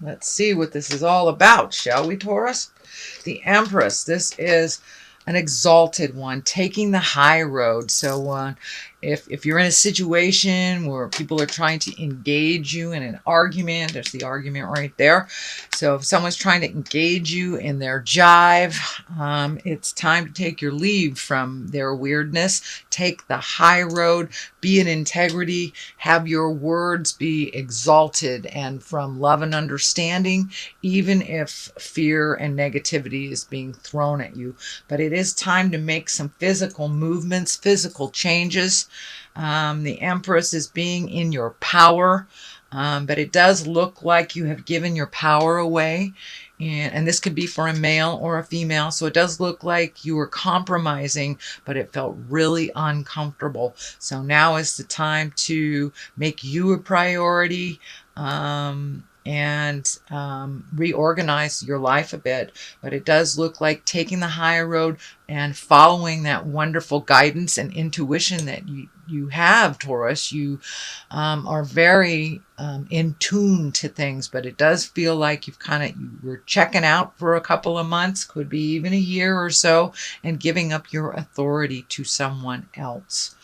Let's see what this is all about, shall we, Taurus? The Empress. This is an exalted one, taking the high road. So if you're in a situation where people are trying to engage you in an argument, there's the argument right there. So if someone's trying to engage you in their jive, it's time to take your leave from their weirdness. Take the high road, be in integrity, have your words be exalted and from love and understanding, even if fear and negativity is being thrown at you. But it is time to make some physical movements, physical changes. The Empress is being in your power, but it does look like you have given your power away. And this could be for a male or a female. So it does look like you were compromising, but it felt really uncomfortable. So now is the time to make you a priority. And reorganize your life a bit. But it does look like taking the higher road and following that wonderful guidance and intuition that you have, Taurus. You are very in tune to things, but it does feel like you were checking out for a couple of months, could be even a year or so, and giving up your authority to someone else.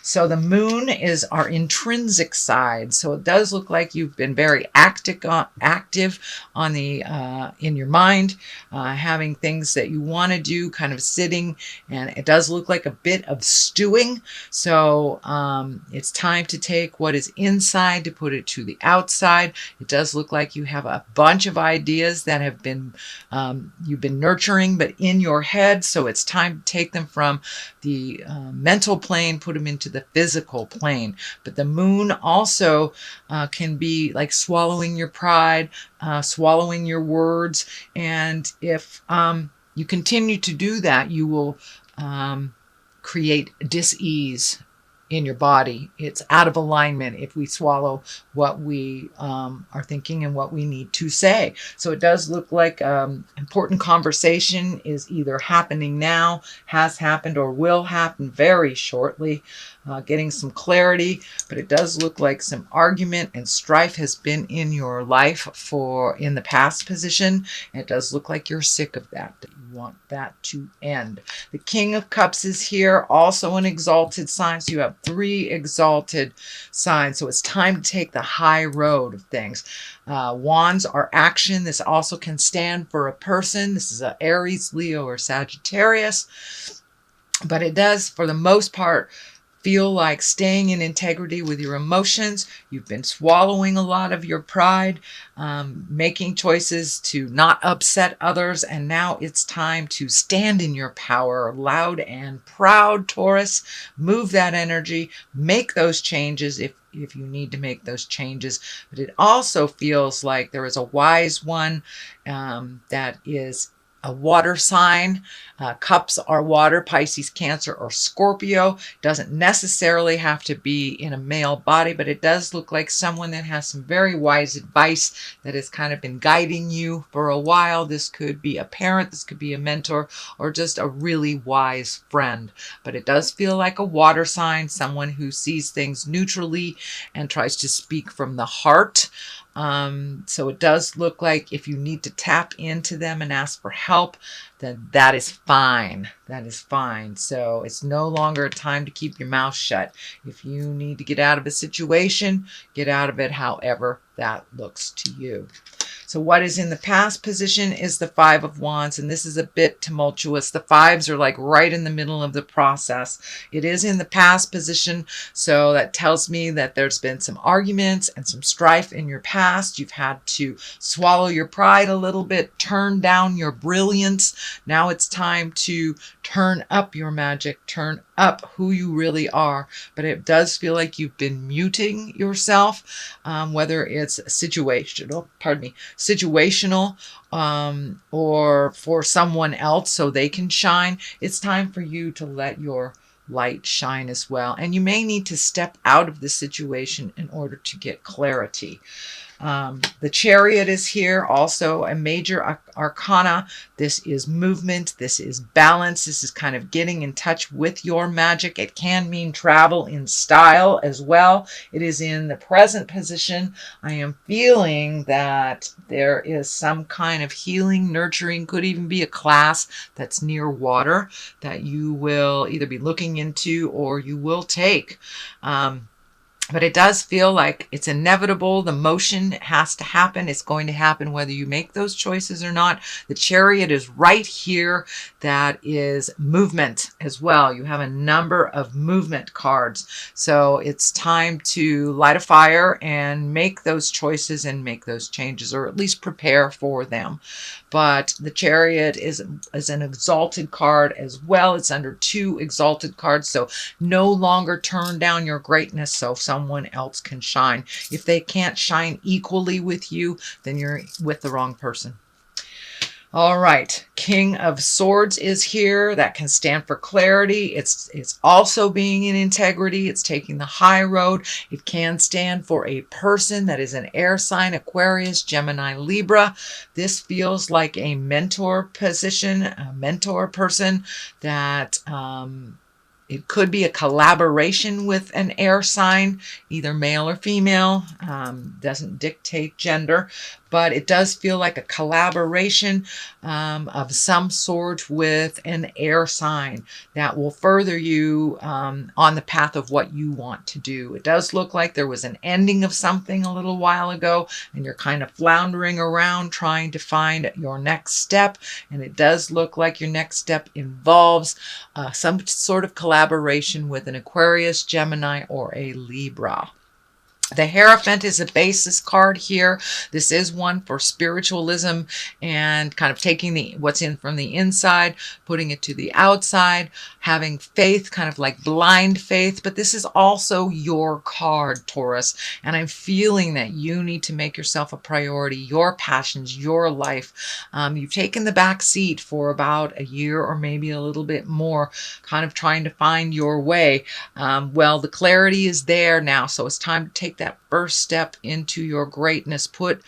So the moon is our intrinsic side. So it does look like you've been very active on the in your mind, having things that you want to do, kind of sitting, and it does look like a bit of stewing. So it's time to take what is inside to put it to the outside. It does look like you have a bunch of ideas that have been you've been nurturing, but in your head. So it's time to take them from the mental plane, put them into the physical plane. But the moon also can be like swallowing your pride, swallowing your words. And if you continue to do that, you will create dis-ease in your body. It's out of alignment if we swallow what we are thinking and what we need to say. So it does look like important conversation is either happening now, has happened, or will happen very shortly. Getting some clarity, but it does look like some argument and strife has been in your life in the past position. And it does look like you're sick of that you want that to end. The King of Cups is here, also an exalted sign. So you have 3 exalted signs. So it's time to take the high road of things. Wands are action. This also can stand for a person. This is an Aries, Leo, or Sagittarius. But it does, for the most part, feel like staying in integrity with your emotions. You've been swallowing a lot of your pride, making choices to not upset others. And now it's time to stand in your power, loud and proud, Taurus. Move that energy, make those changes if you need to make those changes. But it also feels like there is a wise one that is a water sign. Cups are water, Pisces, Cancer, or Scorpio. Doesn't necessarily have to be in a male body, but it does look like someone that has some very wise advice that has kind of been guiding you for a while. This could be a parent, this could be a mentor, or just a really wise friend. But it does feel like a water sign, someone who sees things neutrally and tries to speak from the heart. So it does look like if you need to tap into them and ask for help, then that is fine. That is fine. So it's no longer a time to keep your mouth shut. If you need to get out of a situation, get out of it however that looks to you. So what is in the past position is the 5 of Wands, and this is a bit tumultuous. The 5s are like right in the middle of the process. It is in the past position, so that tells me that there's been some arguments and some strife in your past. You've had to swallow your pride a little bit, turn down your brilliance. Now it's time to turn up your magic, turn up who you really are. But it does feel like you've been muting yourself, whether it's situational, or for someone else so they can shine. It's time for you to let your light shine as well. And you may need to step out of the situation in order to get clarity. The Chariot is here, also a major arcana. This is movement. This is balance. This is kind of getting in touch with your magic. It can mean travel in style as well. It is in the present position. I am feeling that there is some kind of healing, nurturing, could even be a class that's near water that you will either be looking into or you will take. But it does feel like it's inevitable. The motion has to happen. It's going to happen whether you make those choices or not. The Chariot is right here. That is movement as well. You have a number of movement cards. So it's time to light a fire and make those choices and make those changes, or at least prepare for them. But the Chariot is an exalted card as well. It's under 2 exalted cards. So no longer turn down your greatness so someone else can shine. If they can't shine equally with you, then you're with the wrong person. All right, King of Swords is here. That can stand for clarity. It's also being in integrity. It's taking the high road. It can stand for a person that is an air sign, Aquarius, Gemini, Libra. This feels like a mentor position, a mentor person that it could be a collaboration with an air sign, either male or female. Doesn't dictate gender, but it does feel like a collaboration of some sort with an air sign that will further you on the path of what you want to do. It does look like there was an ending of something a little while ago, and you're kind of floundering around trying to find your next step. And it does look like your next step involves some sort of collaboration with an Aquarius, Gemini, or a Libra. The Hierophant is a basis card here. This is one for spiritualism and kind of taking what's in from the inside, putting it to the outside, having faith, kind of like blind faith. But this is also your card, Taurus. And I'm feeling that you need to make yourself a priority, your passions, your life. You've taken the back seat for about a year or maybe a little bit more, kind of trying to find your way. Well, the clarity is there now, so it's time to take that first step into your greatness. Put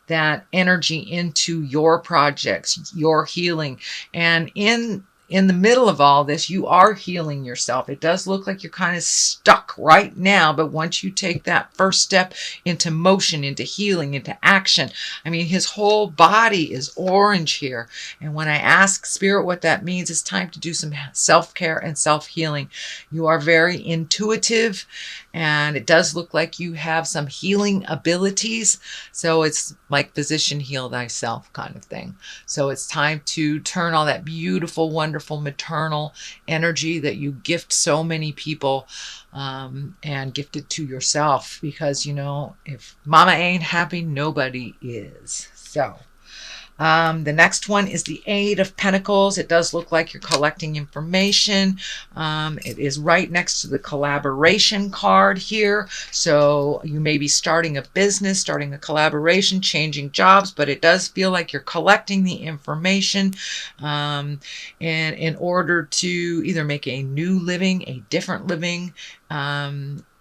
that energy into your projects, your healing. And in the middle of all this, you are healing yourself. It does look like you're kind of stuck right now, but once you take that first step into motion, into healing, into action, I mean, his whole body is orange here. And when I ask Spirit what that means, it's time to do some self-care and self-healing. You are very intuitive, and it does look like you have some healing abilities. So it's like physician heal thyself kind of thing. So it's time to turn all that beautiful, wonderful maternal energy that you gift so many people and gift it to yourself, because, you know, if mama ain't happy, nobody is. So the next one is the Eight of Pentacles. It does look like you're collecting information. It is right next to the collaboration card here. So you may be starting a business, starting a collaboration, changing jobs, but it does feel like you're collecting the information in order to either make a new living, a different living,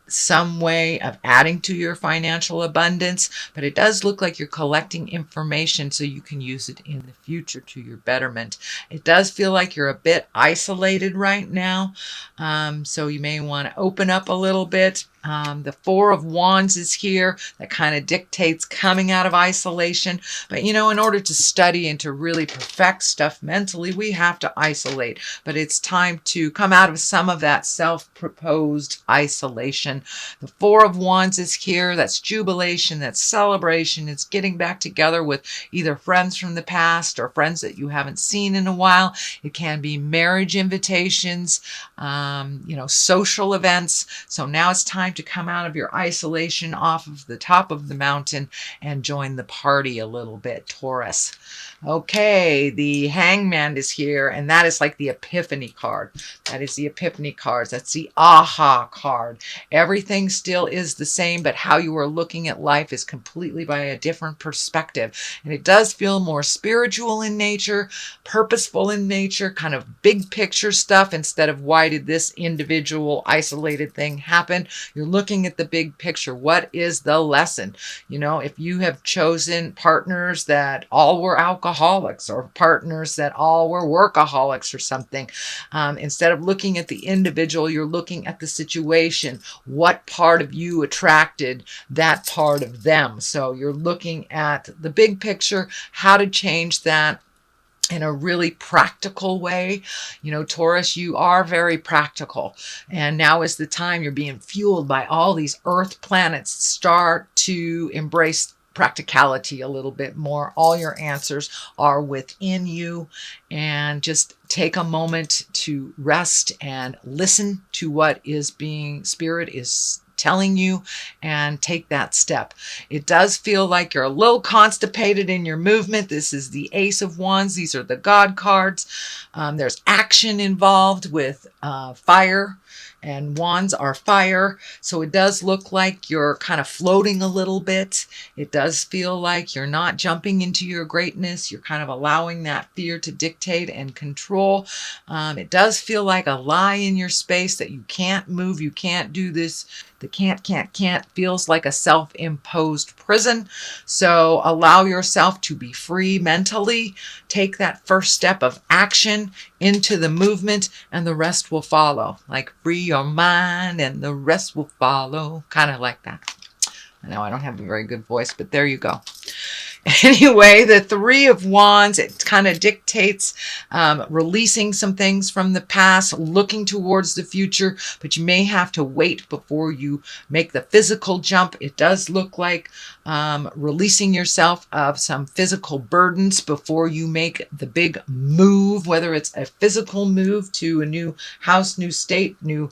some way of adding to your financial abundance. But it does look like you're collecting information so you can use it in the future to your betterment. It does feel like you're a bit isolated right now, so you may want to open up a little bit. The Four of Wands is here. That kind of dictates coming out of isolation. But, you know, in order to study and to really perfect stuff mentally, we have to isolate. But it's time to come out of some of that self-proposed isolation. The Four of Wands is here. That's jubilation. That's celebration. It's getting back together with either friends from the past or friends that you haven't seen in a while. It can be marriage invitations, you know, social events. So now it's time to come out of your isolation off of the top of the mountain and join the party a little bit, Taurus. Okay, the Hangman is here, and that is like the Epiphany card. That is the Epiphany cards. That's the aha card. Everything still is the same, but how you are looking at life is completely by a different perspective. And it does feel more spiritual in nature, purposeful in nature, kind of big picture stuff instead of why did this individual isolated thing happen. You're You're looking at the big picture. What is the lesson? You know, if you have chosen partners that all were alcoholics or partners that all were workaholics or something, instead of looking at the individual, you're looking at the situation. What part of you attracted that part of them? So you're looking at the big picture, how to change that in a really practical way. You know, Taurus, you are very practical. And now is the time you're being fueled by all these earth planets. Start to embrace practicality a little bit more. All your answers are within you. And just take a moment to rest and listen to what is being, Spirit is telling you, and take that step. It does feel like you're a little constipated in your movement. This is the Ace of Wands. These are the God cards. There's action involved with fire, and wands are fire. So it does look like you're kind of floating a little bit. It does feel like you're not jumping into your greatness. You're kind of allowing that fear to dictate and control. It does feel like a lie in your space that you can't move, you can't do this. The can't feels like a self-imposed prison. So allow yourself to be free mentally. Take that first step of action into the movement, and the rest will follow. Like, free your mind and the rest will follow. Kind of like that. I know I don't have a very good voice, but there you go. Anyway, the Three of Wands, it kind of dictates releasing some things from the past, looking towards the future, but you may have to wait before you make the physical jump. It does look like releasing yourself of some physical burdens before you make the big move, whether it's a physical move to a new house, new state, new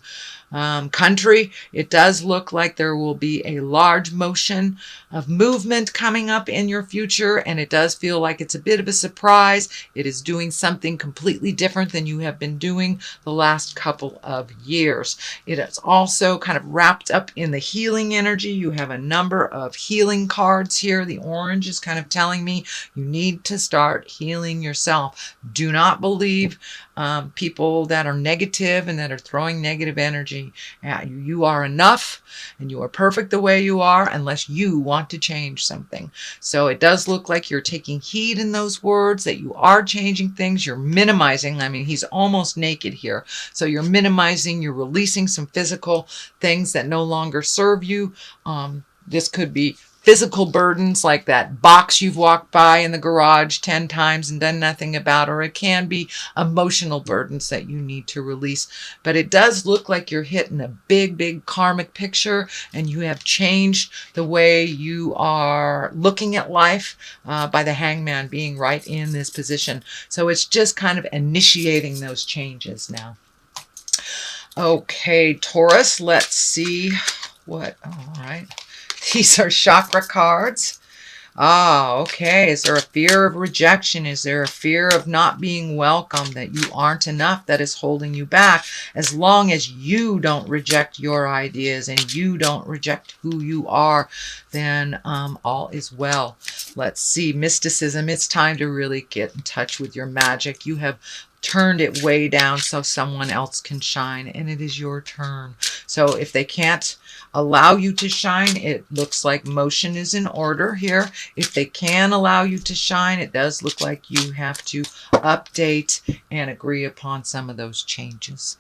country. It does look like there will be a large motion of movement coming up in your future, and it does feel like it's a bit of a surprise. It is doing something completely different than you have been doing the last couple of years. It is also kind of wrapped up in the healing energy. You have a number of healing cards here. The orange is kind of telling me you need to start healing yourself. Do not believe people that are negative and that are throwing negative energy at you. You are enough and you are perfect the way you are, unless you want to change something. So it does look like you're taking heed in those words, that you are changing things. You're minimizing. I mean, he's almost naked here. So you're minimizing, you're releasing some physical things that no longer serve you. This could be physical burdens, like that box you've walked by in the garage 10 times and done nothing about, or it can be emotional burdens that you need to release. But it does look like you're hitting a big, big karmic picture, and you have changed the way you are looking at life by the Hangman being right in this position. So it's just kind of initiating those changes now. Okay, Taurus, let's see what, all right. These are chakra cards. Ah, okay. Is there a fear of rejection? Is there a fear of not being welcome, that you aren't enough, that is holding you back? As long as you don't reject your ideas and you don't reject who you are, then all is well. Let's see. Mysticism. It's time to really get in touch with your magic. You have turned it way down so someone else can shine, and it is your turn. So if they can't allow you to shine, it looks like motion is in order here. If they can allow you to shine, it does look like you have to update and agree upon some of those changes.